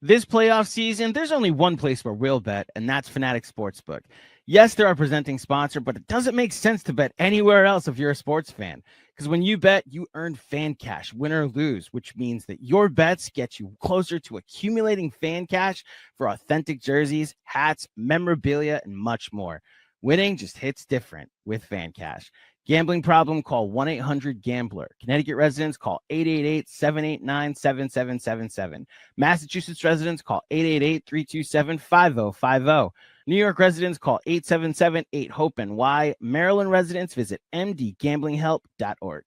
This playoff season, there's only one place where we'll bet, and that's Fanatic Sportsbook. Yes, they're our presenting sponsor, but it doesn't make sense to bet anywhere else if you're a sports fan. Because when you bet, you earn fan cash, win or lose, which means that your bets get you closer to accumulating fan cash for authentic jerseys, hats, memorabilia, and much more. Winning just hits different with fan cash. Gambling problem? Call 1-800-GAMBLER. Connecticut residents, call 888-789-7777. Massachusetts residents, call 888-327-5050. New York residents, call 877-8-HOPE-NY. Maryland residents, visit mdgamblinghelp.org.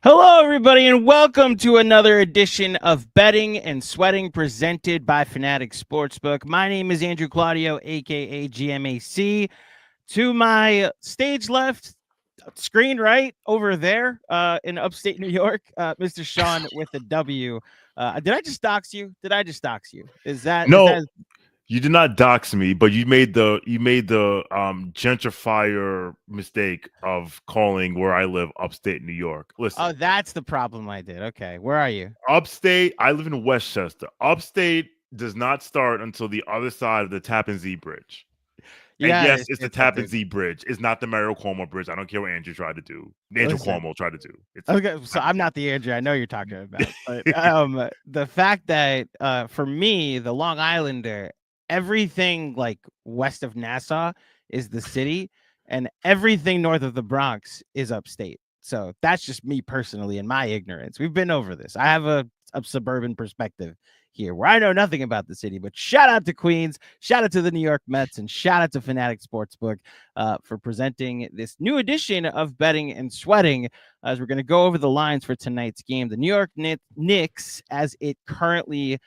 Hello, everybody, and welcome to another edition of Betting and Sweating presented by Fanatic Sportsbook. My name is Andrew Claudio, a.k.a. GMAC. To my stage left, screen right over there in upstate New York, Mr. Sean with a W. Did I just dox you? Is that... No. You did not dox me, but you made the gentrifier mistake of calling where I live upstate New York. Listen. Oh, that's the problem I did. Okay, where are you? Upstate, I live in Westchester. Upstate does not start until the other side of the Tappan Zee Bridge. Yeah, and yes, it's the Tappan Zee Bridge. It's not the Mario Cuomo Bridge. I don't care what Andrew tried to do. Cuomo tried to do. Okay, so I'm not the Andrew I know you're talking about. But the fact that for me, the Long Islander, everything like west of Nassau is the city, and everything north of the Bronx is upstate. So that's just me personally and my ignorance. We've been over this. I have a suburban perspective here where I know nothing about the city, but shout out to Queens, shout out to the New York Mets, and shout out to Fanatic Sportsbook for presenting this new edition of Betting and Sweating, as we're going to go over the lines for tonight's game. The New York Knicks, as it currently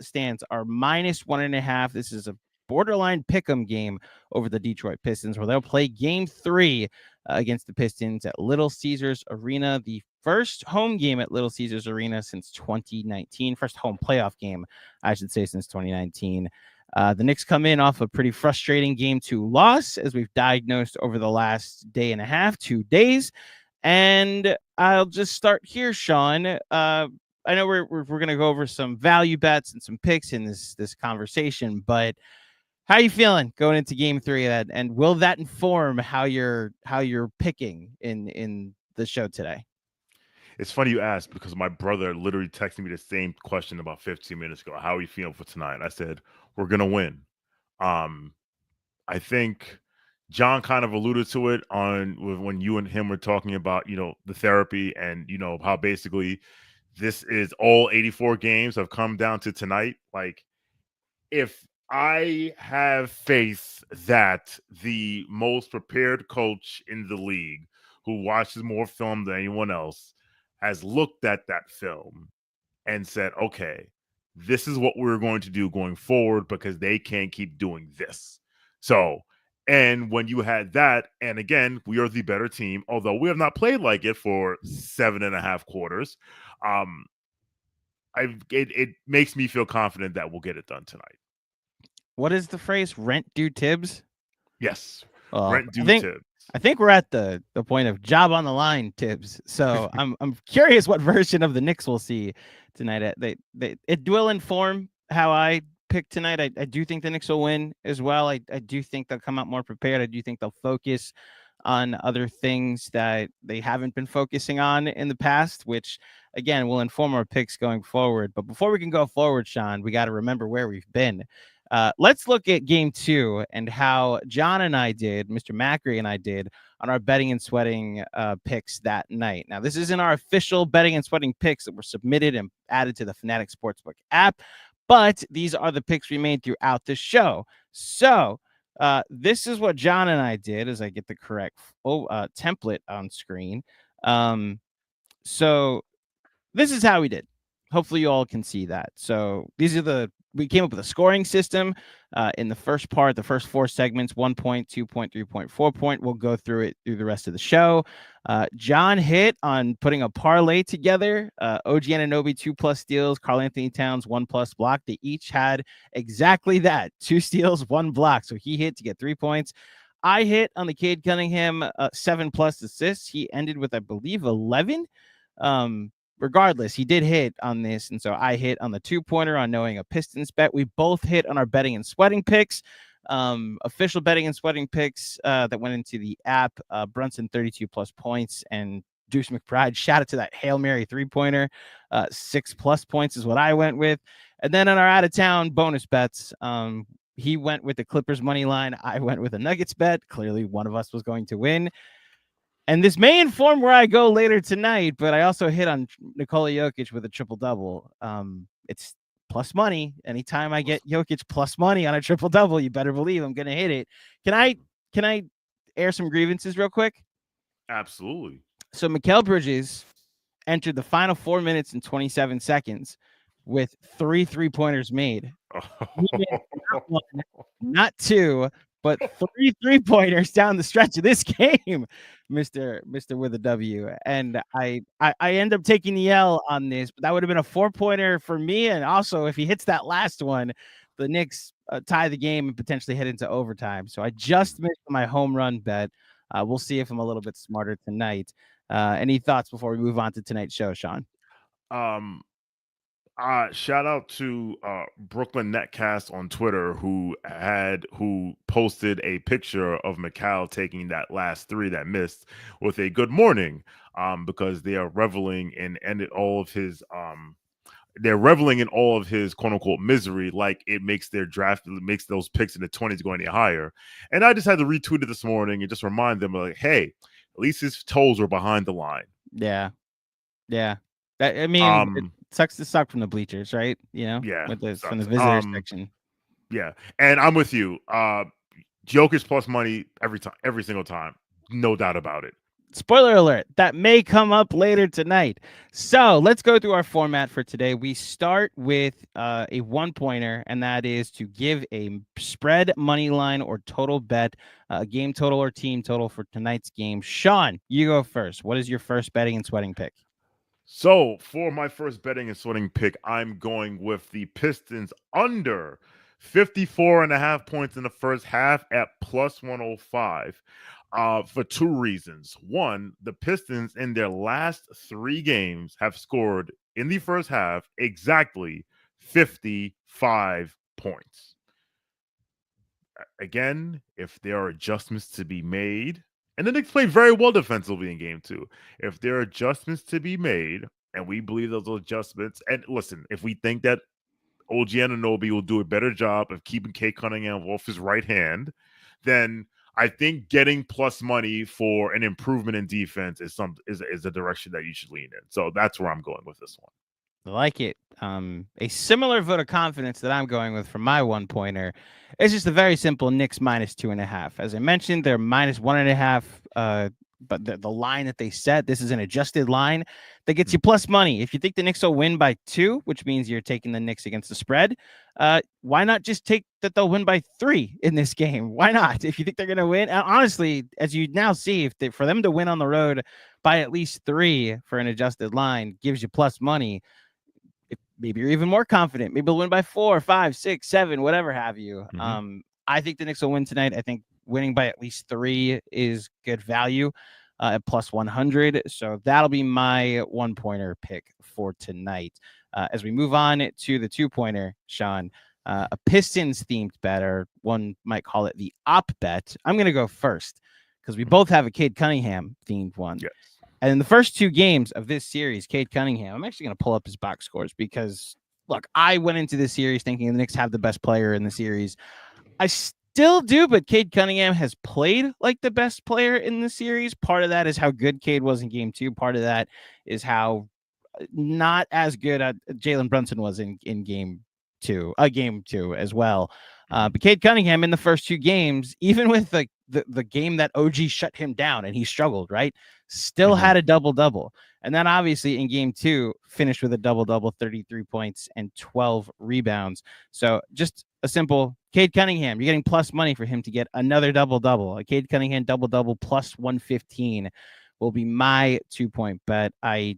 stands, are -1.5. This is a borderline pick'em game over the Detroit Pistons, where they'll play game 3 against the Pistons at Little Caesars Arena, the first home game at Little Caesars Arena since 2019, first home playoff game, I should say, since 2019. The Knicks come in off a pretty frustrating game 2 loss, as we've diagnosed over the last day and a half, 2 days. And I'll just start here, Sean. I know we're going to go over some value bets and some picks in this conversation, but how are you feeling going into game 3 of that? And will that inform how you're picking in the show today? It's funny you asked, because my brother literally texted me the same question about 15 minutes ago. How are you feeling for tonight? I said, we're going to win. I think John kind of alluded to it when you and him were talking about, the therapy and, how basically this is all 84 games have come down to tonight. Like, if I have faith that the most prepared coach in the league, who watches more film than anyone else, has looked at that film and said, okay, this is what we're going to do going forward, because they can't keep doing this. So, and when you had that, and again, we are the better team, although we have not played like it for 7.5 quarters. It makes me feel confident that we'll get it done tonight. What is the phrase? Rent due Tibbs? Yes. Rent due Tibbs. I think we're at the point of job on the line Tibbs. So I'm curious what version of the Knicks we'll see tonight. It will inform how I pick tonight. I do think the Knicks will win as well. I do think they'll come out more prepared. I do think they'll focus on other things that they haven't been focusing on in the past, which again will inform our picks going forward. But before we can go forward, Sean, we got to remember where we've been. Let's look at game 2 and how John and I did, Mr. Macri and I did, on our betting and sweating picks that night. Now, this isn't our official betting and sweating picks that were submitted and added to the Fanatic Sportsbook app, but these are the picks we made throughout the show. So this is what John and I did, as I get the correct template on screen. So this is how we did. Hopefully, you all can see that. So we came up with a scoring system in the first part, the first 4 segments: 1 point, 2 point, 3 point, 4 point. We'll go through it through the rest of the show. John hit on putting a parlay together. OG Anunoby 2+ steals, Karl Anthony Towns 1+ block. They each had exactly that: 2 steals, 1 block. So he hit to get 3 points. I hit on the Cade Cunningham 7+ assists. He ended with, I believe, 11. Regardless, he did hit on this, and so I hit on the 2-pointer on knowing a Pistons bet. We both hit on our betting and sweating picks, official betting and sweating picks that went into the app. Brunson 32+ points, and Deuce McBride, shout out to that Hail Mary 3-pointer. 6+ points is what I went with. And then on our out of town bonus bets, he went with the Clippers money line. I went with a Nuggets bet. Clearly, one of us was going to win. And this may inform where I go later tonight, but I also hit on Nikola Jokic with a triple-double. It's plus money. Anytime I get Jokic plus money on a triple-double, you better believe I'm going to hit it. Can I air some grievances real quick? Absolutely. So Mikal Bridges entered the final 4 minutes and 27 seconds with 3 3-pointers made. Not 1, not 2, but 3 3-pointers down the stretch of this game, Mr. with a W. And I end up taking the L on this, but that would have been a 4-pointer for me. And also, if he hits that last one, the Knicks tie the game and potentially head into overtime. So I just missed my home run bet. We'll see if I'm a little bit smarter tonight. Any thoughts before we move on to tonight's show, Sean? Shout out to Brooklyn Netcast on Twitter who posted a picture of Mikal taking that last 3 that missed with a good morning, because they are reveling in all of his quote unquote misery, like it makes their draft, it makes those picks in the 20s go any higher. And I just had to retweet it this morning and just remind them, like, hey, at least his toes were behind the line. Yeah. It sucks to suck from the bleachers, right? Yeah, from the visitor section. Yeah, and I'm with you. Jokic plus money every single time, no doubt about it. Spoiler alert, that may come up later tonight. So let's go through our format for today. We start with a 1-pointer, and that is to give a spread, money line, or total bet, game total or team total for tonight's game. Sean, you go first. What is your first betting and sweating pick? So for my first betting and sweating pick, I'm going with the Pistons under 54.5 points in the first half at plus 105. For 2 reasons. One, the Pistons in their last 3 games have scored in the first half exactly 55 points. Again, if there are adjustments to be made, and the Knicks played very well defensively in game 2. If there are adjustments to be made, and we believe those adjustments, and listen, if we think that OG Anunoby will do a better job of keeping Cade Cunningham off his right hand, then I think getting plus money for an improvement in defense is a direction that you should lean in. So that's where I'm going with this one. I like it. A similar vote of confidence that I'm going with for my 1-pointer is just a very simple Knicks minus 2.5. As I mentioned, they're minus 1.5. But the line that they set, this is an adjusted line that gets you plus money. If you think the Knicks will win by 2, which means you're taking the Knicks against the spread, why not just take that they'll win by 3 in this game? Why not? If you think they're going to win, honestly, as you now see, for them to win on the road by at least 3 for an adjusted line gives you plus money. Maybe you're even more confident. Maybe they'll win by 4, 5, 6, 7, whatever have you. Mm-hmm. I think the Knicks will win tonight. I think winning by at least 3 is good value at plus 100. So that'll be my 1-pointer pick for tonight. As we move on to the 2-pointer, Sean, a Pistons themed bet, or one might call it the op bet. I'm going to go first because we both have a Cade Cunningham themed one. Yes. And in the first 2 games of this series, Cade Cunningham, I'm actually going to pull up his box scores because, look, I went into this series thinking the Knicks have the best player in the series. I still do, but Cade Cunningham has played like the best player in the series. Part of that is how good Cade was in game 2. Part of that is how not as good Jalen Brunson was in game 2 as well. But Cade Cunningham in the first 2 games, even with the game that OG shut him down and he struggled, right? still had a double-double. And then obviously in game 2, finished with a double-double, 33 points and 12 rebounds. So just a simple Cade Cunningham, you're getting plus money for him to get another double-double. A Cade Cunningham double-double plus 115 will be my 2-point bet. I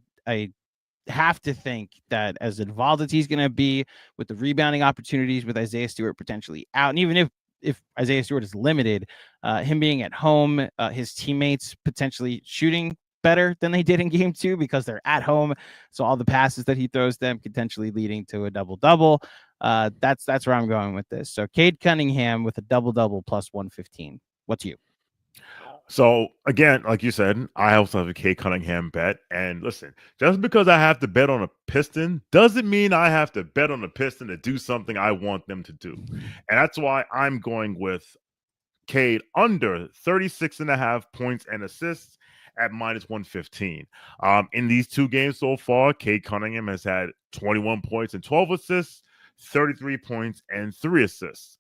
have to think that as involved as he's going to be with the rebounding opportunities with Isaiah Stewart potentially out, and even if Isaiah Stewart is limited, him being at home, his teammates potentially shooting better than they did in game 2 because they're at home. So all the passes that he throws them potentially leading to a double-double. That's where I'm going with this. So Cade Cunningham with a double-double plus 115. What's you? So again, like you said, I also have a Cade Cunningham bet. And listen, just because I have to bet on a Piston doesn't mean I have to bet on a Piston to do something I want them to do. And that's why I'm going with Cade under 36.5 points and assists at minus 115. In these 2 games so far, Cade Cunningham has had 21 points and 12 assists, 33 points and 3 assists.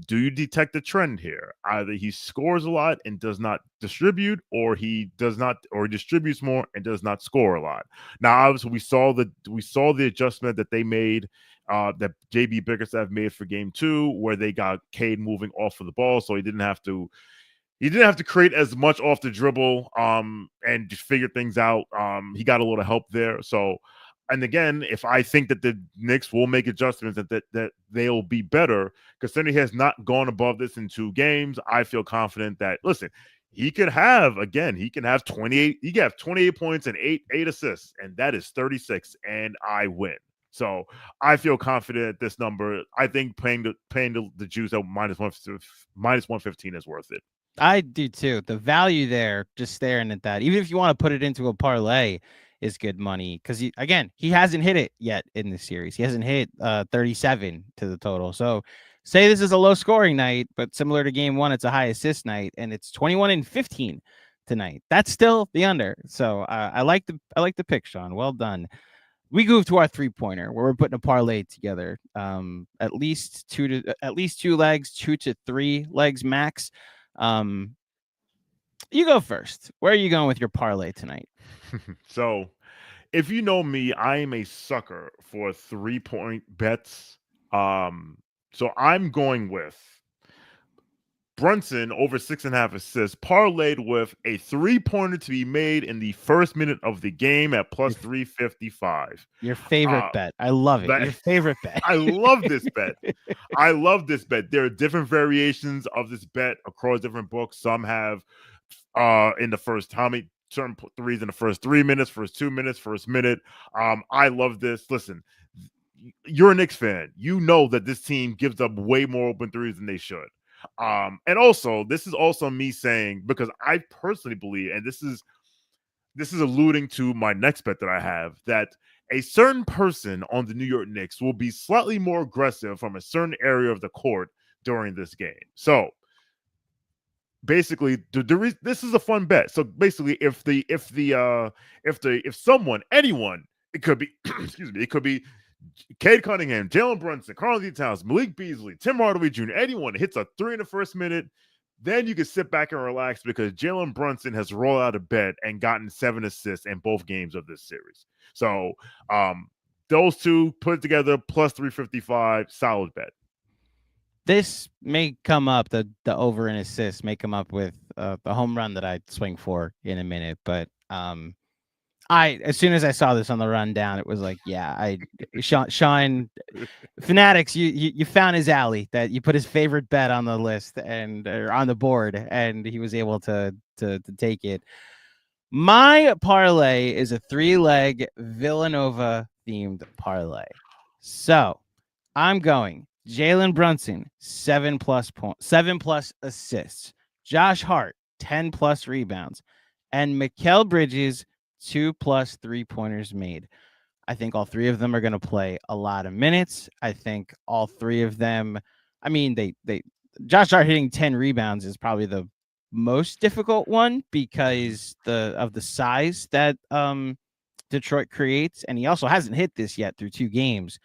Do you detect a trend here? Either he scores a lot and does not distribute, or he does not, or he distributes more and does not score a lot. Now, obviously, we saw the adjustment that they made, that JB Bickerstaff made for game 2, where they got Cade moving off of the ball, so he didn't have to create as much off the dribble, and just figure things out. He got a little help there, so. And again, if I think that the Knicks will make adjustments, that they'll be better, considering he has not gone above this in 2 games, I feel confident that, listen, he can have 28. He can have 28 points and eight assists, and that is 36, and I win. So I feel confident at this number. I think paying the juice at minus 115 is worth it. I do too. The value there, just staring at that, even if you want to put it into a parlay, is good money because he hasn't hit it yet in this series. He hasn't hit 37 to the total. So say this is a low scoring night, but similar to game 1, it's a high assist night, and it's 21 and 15 tonight. That's still the under. So I like the pick, Sean. Well done. We move to our 3-pointer where we're putting a parlay together. At least 2 legs, 2 to 3 legs max. You go first. Where are you going with your parlay tonight? So, if you know me, I am a sucker for 3-point bets. So I'm going with Brunson over 6.5 assists, parlayed with a 3-pointer to be made in the first minute of the game at plus 355. Your favorite bet. I love it. Your favorite bet. I love this bet. I love this bet. There are different variations of this bet across different books. Some have in the first certain threes in the first 3 minutes, first 2 minutes, first minute. I love this. Listen, you're a Knicks fan. You know that this team gives up way more open threes than they should. And also, this is also me saying, because I personally believe, and this is alluding to my next bet that I have, that a certain person on the New York Knicks will be slightly more aggressive from a certain area of the court during this game. So basically, this is a fun bet. So basically, if anyone, it could be, excuse me, it could be Cade Cunningham, Jalen Brunson, Karl-Anthony Towns, Malik Beasley, Tim Hardaway Jr., anyone hits a 3 in the first minute, then you can sit back and relax because Jalen Brunson has rolled out of bed and gotten 7 assists in both games of this series. So those two put together plus 355, solid bet. This may come up, the over and assist may come up with the home run that I swing for in a minute, but as soon as I saw this on the rundown, it was like, yeah, Sean Fanatics, you found his alley, that you put his favorite bet on the list or on the board, and he was able to take it. My parlay is a 3-leg Villanova themed parlay. So I'm going Jalen Brunson, 7+ assists, Josh Hart, 10+ rebounds, and Mikal Bridges, 2+ 3-pointers made. I think all 3 of them are going to play a lot of minutes. I think all 3 of them, I mean, Josh Hart hitting 10 rebounds is probably the most difficult one because of the size that Detroit creates, and he also hasn't hit this yet through 2 games.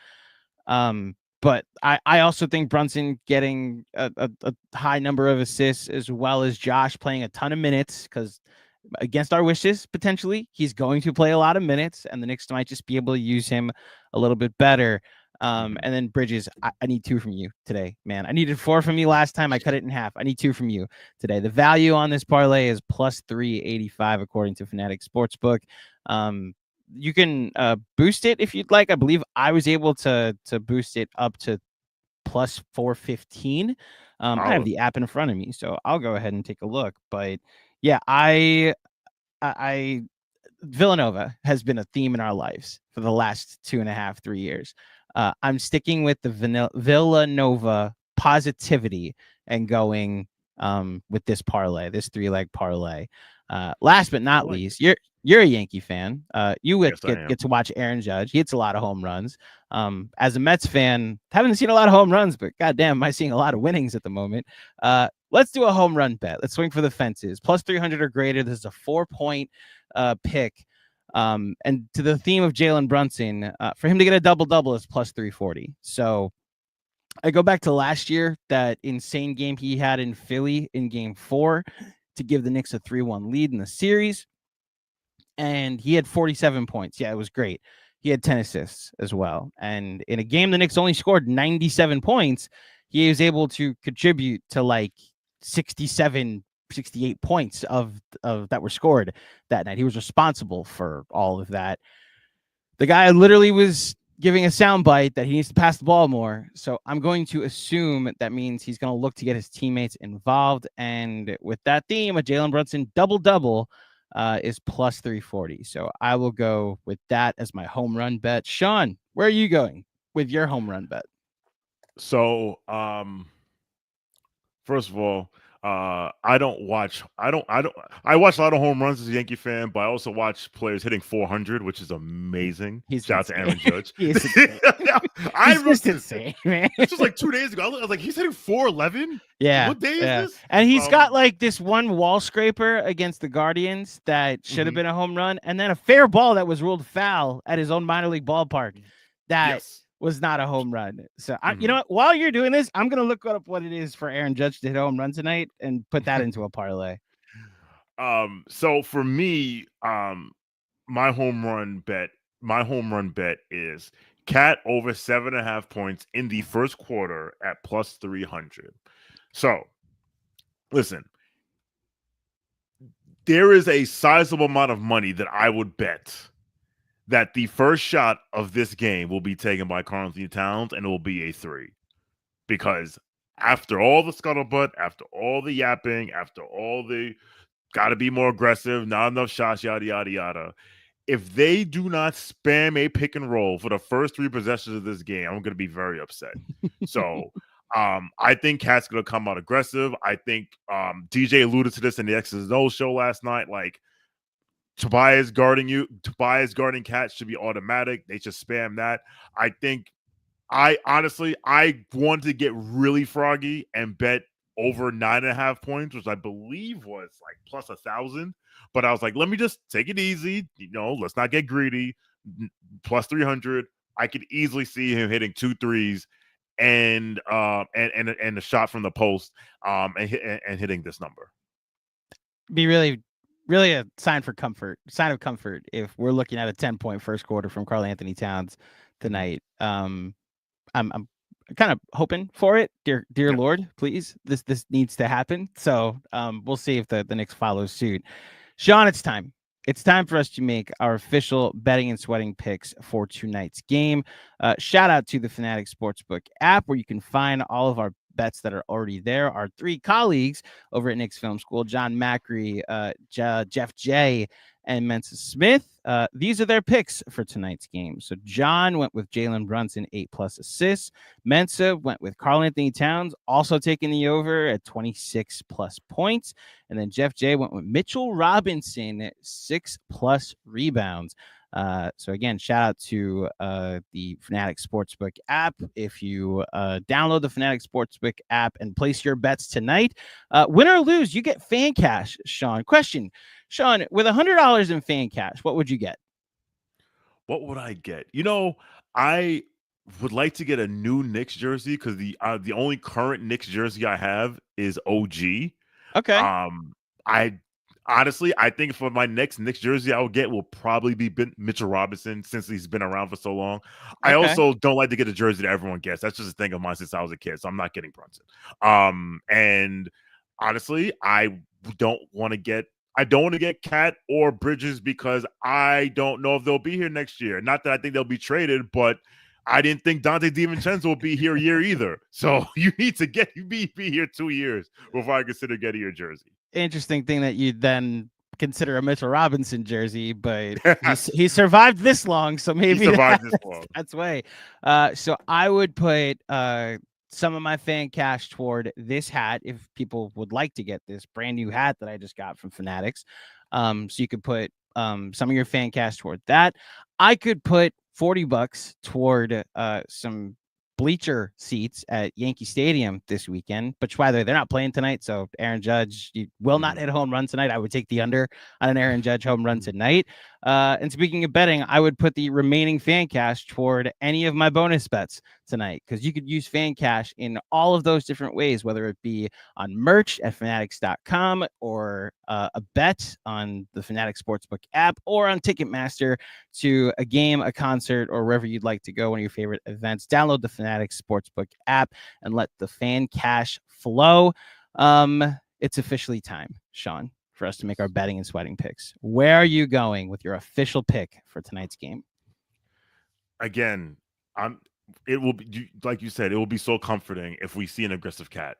But I also think Brunson getting a high number of assists, as well as Josh playing a ton of minutes, because against our wishes, potentially. He's going to play a lot of minutes, and the Knicks might just be able to use him a little bit better. And then Bridges, I need 2 from you today, man. I needed 4 from you last time. I cut it in half. I need 2 from you today. The value on this parlay is plus 385 according to Fanatic Sportsbook. You can boost it if you'd like. I believe I was able to boost it up to plus 415. I have the app in front of me, so I'll go ahead and take a look. But yeah, I Villanova has been a theme in our lives for the last 2.5, 3 years. I'm sticking with the Villanova positivity and going with this parlay, this 3-leg parlay. Last but not least, you're a Yankee fan. You would get to watch Aaron Judge. He hits a lot of home runs. As a Mets fan, haven't seen a lot of home runs, but goddamn, am I seeing a lot of winnings at the moment. Let's do a home run bet. Let's swing for the fences. Plus 300 or greater. This is a 4-point pick. And to the theme of Jalen Brunson, for him to get a double-double is plus 340. So I go back to last year, that insane game he had in Philly in game 4 to give the Knicks a 3-1 lead in the series. And he had 47 points. Yeah, it was great. He had 10 assists as well. And in a game the Knicks only scored 97 points, he was able to contribute to like 67, 68 points of that were scored that night. He was responsible for all of that. The guy literally was giving a soundbite that he needs to pass the ball more. So I'm going to assume that means he's going to look to get his teammates involved. And with that theme, a Jalen Brunson double-double is plus 340. So I will go with that as my home run bet. Sean, where are you going with your home run bet? So, first of all, I watch a lot of home runs as a Yankee fan, but I also watch players hitting 400, which is amazing. Shout out to Aaron Judge. He's insane. He's just insane, man. This was like 2 days ago. I was like, he's hitting 411? Yeah. What day is this? And he's got like this one wall scraper against the Guardians that should have been a home run, and then a fair ball that was ruled foul at his own minor league ballpark that was not a home run. So, you know what? While you're doing this, I'm going to look up what it is for Aaron Judge to hit a home run tonight and put that into a parlay. So for me, my home run bet is Cat over 7.5 points in the first quarter at plus 300. So, listen, there is a sizable amount of money that I would bet that the first shot of this game will be taken by Karl-Anthony Towns, and it will be a 3. Because after all the scuttlebutt, after all the yapping, after all the got to be more aggressive, not enough shots, yada, yada, yada, if they do not spam a pick and roll for the first 3 possessions of this game, I'm going to be very upset. So I think Cat's going to come out aggressive. I think DJ alluded to this in the X's and O's show last night. Like, Tobias guarding Cat should be automatic. They just spam that. I honestly wanted to get really froggy and bet over 9.5 points, which I believe was like plus 1,000. But I was like, let me just take it easy. Let's not get greedy. Plus 300. I could easily see him hitting 2 threes and a shot from the post and hitting this number. Be really a sign of comfort if we're looking at a 10-point first quarter from Karl-Anthony Towns tonight. I'm kind of hoping for it, dear Lord, please. This needs to happen. So we'll see if the Knicks follow suit. Sean, it's time. It's time for us to make our official betting and sweating picks for tonight's game. Shout out to the Fanatic Sportsbook app, where you can find all of our bets that are already there. Our 3 colleagues over at Knicks Film School, John Macri, Jeff J, and Mensa Smith. These are their picks for tonight's game. So John went with Jalen Brunson, 8+ assists. Mensa went with Karl-Anthony Towns, also taking the over at 26+ points. And then Jeff J went with Mitchell Robinson, 6+ rebounds. So again, shout out to the Fanatic Sportsbook app. If you download the Fanatic Sportsbook app and place your bets tonight, win or lose, you get fan cash. Sean, question. Sean, with $100 in fan cash, what would you get? What would I get? I would like to get a new Knicks jersey because the only current Knicks jersey I have is OG. Okay. I Honestly, I think for my next Knicks jersey I will get will probably be Mitchell Robinson since he's been around for so long. I Okay. also don't like to get a jersey that everyone gets. That's just a thing of mine since I was a kid, so I'm not getting Brunson. And honestly, don't want to get Cat or Bridges because I don't know if they'll be here next year. Not that I think they'll be traded, but I didn't think Dante DiVincenzo will be here a year either. So you need to be here 2 years before I consider getting your jersey. Interesting thing that you then consider a Mitchell Robinson jersey, but Yes. he survived this long, so maybe survived this long. that's way. So I would put some of my fan cash toward this hat if people would like to get this brand new hat that I just got from Fanatics. So you could put some of your fan cash toward that. I could put $40 toward some bleacher seats at Yankee Stadium this weekend, but by the way, they're not playing tonight. So Aaron Judge will not hit a home run tonight. I would take the under on an Aaron Judge home run tonight. And speaking of betting, I would put the remaining fan cash toward any of my bonus bets tonight because you could use fan cash in all of those different ways, whether it be on merch at fanatics.com or a bet on the Fanatics Sportsbook app or on Ticketmaster to a game, a concert, or wherever you'd like to go, one of your favorite events. Download the Fanatics Sportsbook app and let the fan cash flow. It's officially time, Sean, for us to make our betting and sweating picks. Where are you going with your official pick for tonight's game? Again, it will be, like you said, it will be so comforting if we see an aggressive Cat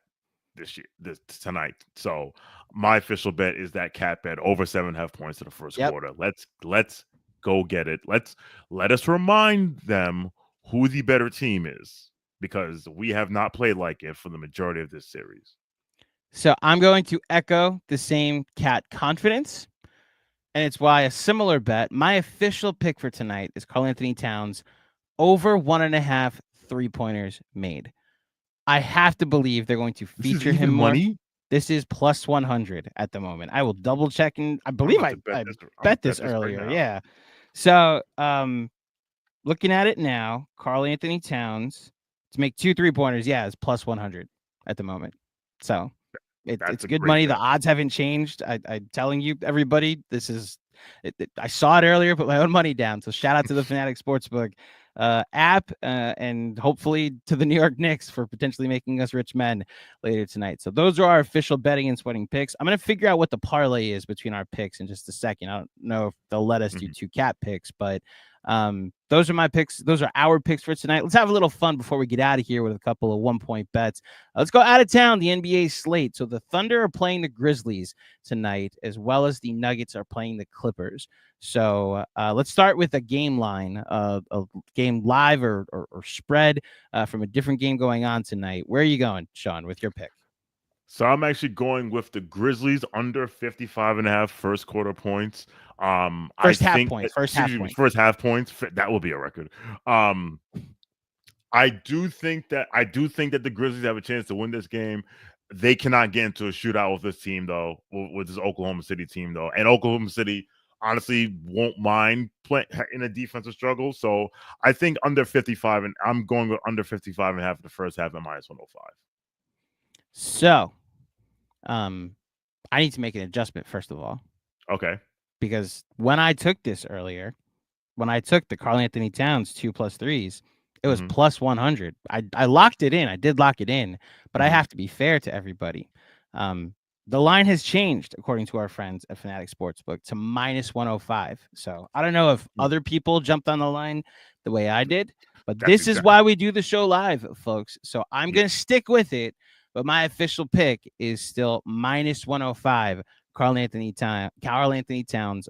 tonight. So my official bet is that Cat bet over 7.5 points in the first quarter. Let's go get it. Let us remind them who the better team is because we have not played like it for the majority of this series. So I'm going to echo the same Cat confidence, and it's why a similar bet. My official pick for tonight is Karl-Anthony Towns over 1.5 3-pointers made. I have to believe they're going to feature him more. Money? This is plus 100 at the moment. I will double check, and I believe I bet this earlier. Right, yeah. So looking at it now, Karl-Anthony Towns to make 2 3-pointers, yeah, is plus 100 at the moment. So it's good money. Bet. The odds haven't changed. I'm telling you, everybody, this is I saw it earlier, put my own money down. So shout out to the Fanatics Sportsbook app and hopefully to the New York Knicks for potentially making us rich men later tonight. So those are our official betting and sweating picks. I'm going to figure out what the parlay is between our picks in just a second. I don't know if they'll let us do 2 Cat picks, but those are my picks. Those are our picks for tonight. Let's have a little fun before we get out of here with a couple of 1-point bets. Let's go out of town, the NBA slate. So the Thunder are playing the Grizzlies tonight, as well as the Nuggets are playing the Clippers. So let's start with a game line, a game live or spread from a different game going on tonight. Where are you going, Sean, with your pick? So I'm actually going with the Grizzlies under 55.5 first quarter points. First half points. First half points. That will be a record. I do think that the Grizzlies have a chance to win this game. They cannot get into a shootout with this team though, with this Oklahoma City team though, and Oklahoma City honestly won't mind playing in a defensive struggle. So I think under 55, and I'm going with under 55.5 in the first half at minus 105. So, I need to make an adjustment first of all. Okay. Because when I took this earlier, when I took the Karl-Anthony Towns 2+3s, it was plus 100. I locked it in. I did lock it in, but I have to be fair to everybody. The line has changed, according to our friends at Fanatics Sportsbook, to minus 105. So I don't know if other people jumped on the line the way I did, but this is why we do the show live, folks. So I'm going to stick with it, but my official pick is still minus 105. Karl-Anthony Towns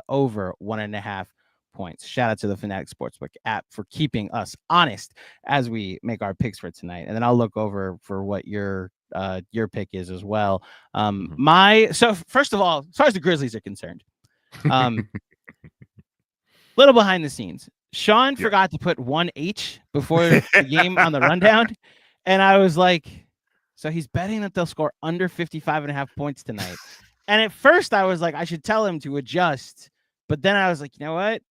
over 1.5 points. Shout out to the Fanatics Sportsbook app for keeping us honest as we make our picks for tonight. And then I'll look over for what your pick is as well. So first of all, as far as the Grizzlies are concerned, little behind the scenes, Sean forgot to put 1H before the game on the rundown. And I was like, so he's betting that they'll score under 55.5 points tonight. And at first I was like, I should tell him to adjust. But then I was like, you know what?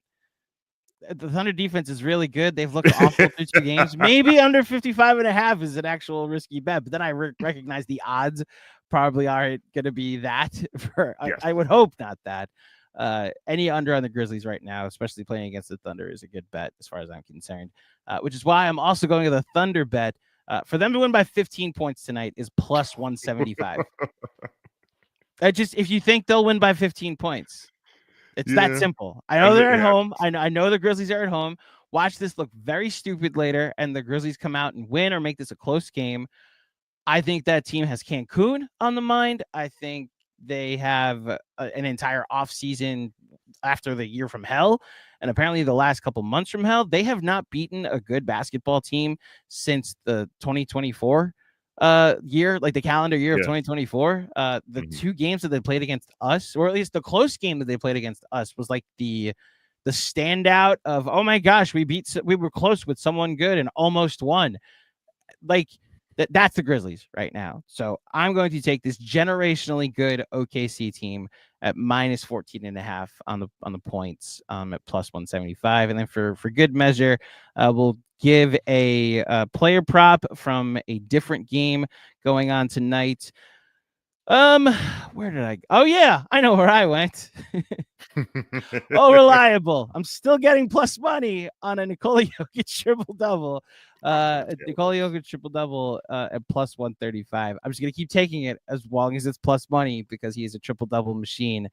The Thunder defense is really good. They've looked awful through 2 games. Maybe under 55.5 is an actual risky bet. But then I recognized the odds probably aren't going to be that. Yes. I would hope not that. Any under on the Grizzlies right now, especially playing against the Thunder, is a good bet as far as I'm concerned. Which is why I'm also going to the Thunder bet. For them to win by 15 points tonight is plus 175. If you think they'll win by 15 points, it's that simple. I know they're at home. I know the Grizzlies are at home. Watch this look very stupid later, and the Grizzlies come out and win or make this a close game. I think that team has Cancun on the mind. I think they have an entire offseason after the year from hell, and apparently the last couple months from hell. They have not beaten a good basketball team since the 2024 year, like the calendar year of 2024. The two games that they played against us, or at least the close game that they played against us, was like the standout of, oh my gosh, we were close with someone good and almost won. Like that's the Grizzlies right now. So I'm going to take this generationally good OKC team at minus 14.5 on the points at plus 175. And then for good measure, we'll give a player prop from a different game going on tonight. Where did I go? Oh yeah, I know where I went. Oh, reliable. I'm still getting plus money on a Nikola Jokic triple-double. Nikola Jokic triple-double at plus 135. I'm just going to keep taking it as long as it's plus money because he is a triple-double machine.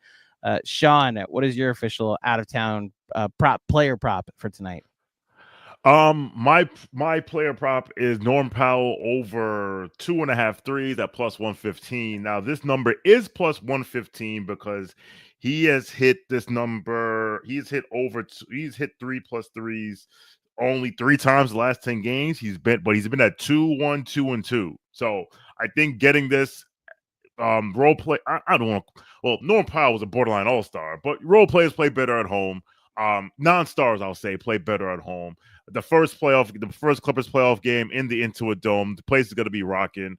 Sean, what is your official out-of-town player prop for tonight? My player prop is Norm Powell over 2.5 threes at plus 115. Now this number is plus 115 because he has hit this number. He's hit 3+ threes only 3 times the last 10 games. He's been at 2, 1, 2, and 2. So I think getting this role play. I don't want to. Well, Norm Powell was a borderline all-star, but role players play better at home. Non-stars, I'll say, play better at home. The first Clippers playoff game in the Intuit Dome, the place is going to be rocking.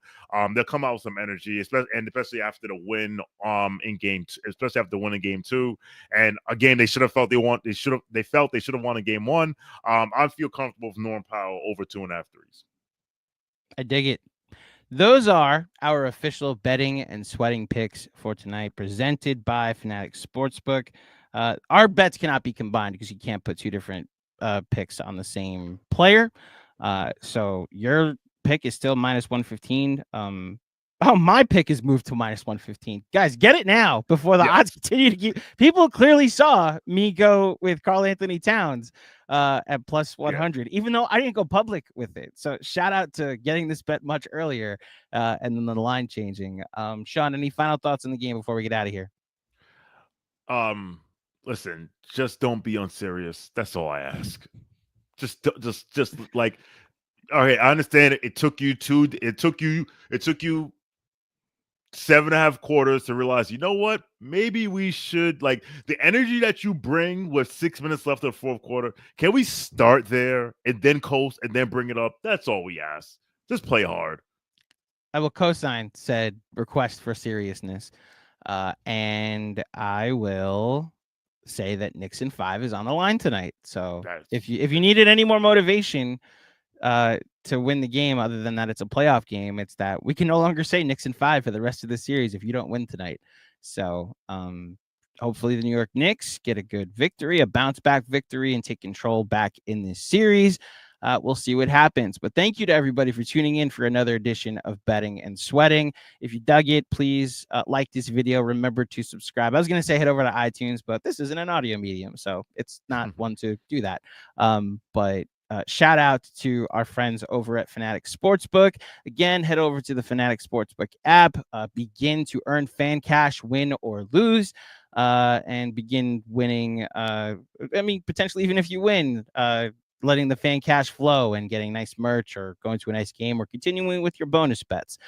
They'll come out with some energy, especially after the win in game, especially after the win in game 2, and a game they felt they should have won in game 1. I feel comfortable with Norm Powell over 2.5 threes. I dig it. Those are our official betting and sweating picks for tonight, presented by Fanatic Sportsbook. Our bets cannot be combined because you can't put two different picks on the same player. So your pick is still minus 115. My pick is moved to minus 115. Guys, get it now before the odds continue to keep. People clearly saw me go with Karl Anthony Towns at plus 100, even though I didn't go public with it. So shout out to getting this bet much earlier and then the line changing. Sean, any final thoughts on the game before we get out of here? Listen, just don't be unserious. That's all I ask. Just like, okay, I understand it. It took you 7.5 quarters to realize, you know what? Maybe we should, like, the energy that you bring with 6 minutes left of the fourth quarter. Can we start there and then coast and then bring it up? That's all we ask. Just play hard. I will co-sign said request for seriousness. And I will say that Knicks in 5 is on the line tonight. So if you needed any more motivation to win the game, other than that it's a playoff game, it's that we can no longer say Knicks in 5 for the rest of the series if you don't win tonight. So hopefully the New York Knicks get a good victory, a bounce back victory, and take control back in this series. We'll see what happens. But thank you to everybody for tuning in for another edition of Betting and Sweating. If you dug it, please like this video. Remember to subscribe. I was going to say head over to iTunes, but this isn't an audio medium, so it's not one to do that. But shout out to our friends over at Fanatic Sportsbook. Again, head over to the Fanatic Sportsbook app. Begin to earn fan cash, win or lose. And begin winning. Potentially even if you win, letting the fan cash flow and getting nice merch or going to a nice game or continuing with your bonus bets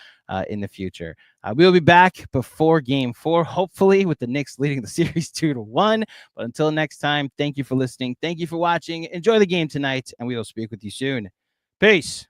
in the future. We'll be back before game 4, hopefully with the Knicks leading the series 2-1. But until next time, thank you for listening. Thank you for watching. Enjoy the game tonight, and we will speak with you soon. Peace.